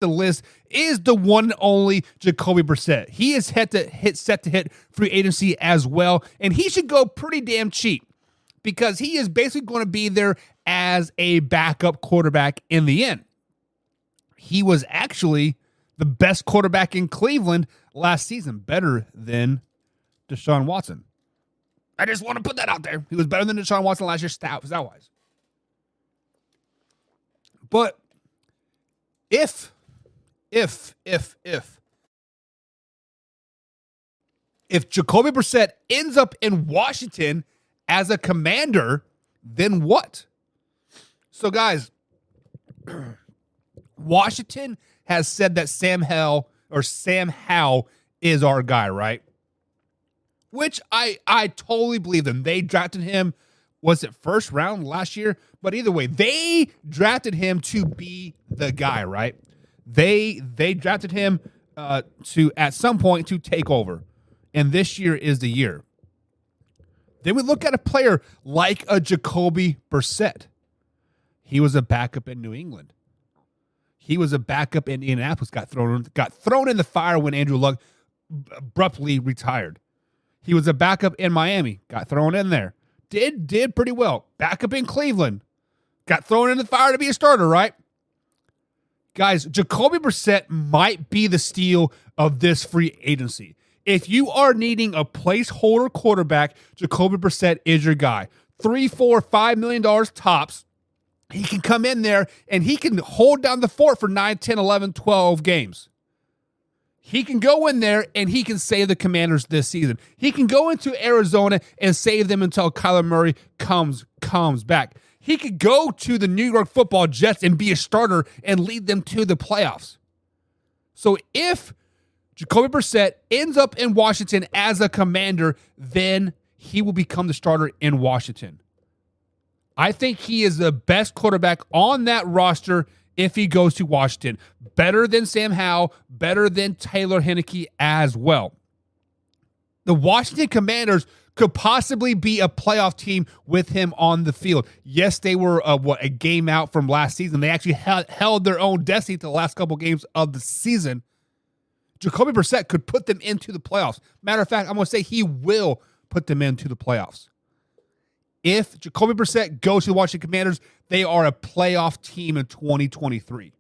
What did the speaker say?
the list is the one and only Jacoby Brissett. He is set to hit free agency as well, and he should go pretty damn cheap because he is basically going to be there as a backup quarterback in the end. He was actually the best quarterback in Cleveland last season, better than Deshaun Watson. I just want to put that out there. He was better than Deshaun Watson last year, stat-wise. But if Jacoby Brissett ends up in Washington as a Commander, then what? So, guys, Washington has said that Sam Howell is our guy, right? Which I totally believe them. They drafted him, was it first round last year? But either way, they drafted him to be the guy, right? They drafted him to at some point to take over, and this year is the year. Then we look at a player like a Jacoby Brissett. He was a backup in New England. He was a backup in Indianapolis. Got thrown in the fire when Andrew Luck abruptly retired. He was a backup in Miami. Got thrown in there. Did pretty well. Backup in Cleveland. Got thrown in the fire to be a starter, right? Guys, Jacoby Brissett might be the steal of this free agency. If you are needing a placeholder quarterback, Jacoby Brissett is your guy. $3, $4, $5 million tops. He can come in there and he can hold down the fort for 9, 10, 11, 12 games. He can go in there and he can save the Commanders this season. He can go into Arizona and save them until Kyler Murray comes back. He could go to the New York Football Jets and be a starter and lead them to the playoffs. So if Jacoby Brissett ends up in Washington as a Commander, then he will become the starter in Washington. I think he is the best quarterback on that roster if he goes to Washington. Better than Sam Howell, better than Taylor Heinicke as well. The Washington Commanders could possibly be a playoff team with him on the field. Yes, they were a game out from last season. They actually held their own destiny to the last couple games of the season. Jacoby Brissett could put them into the playoffs. Matter of fact, I'm going to say he will put them into the playoffs. If Jacoby Brissett goes to the Washington Commanders, they are a playoff team in 2023.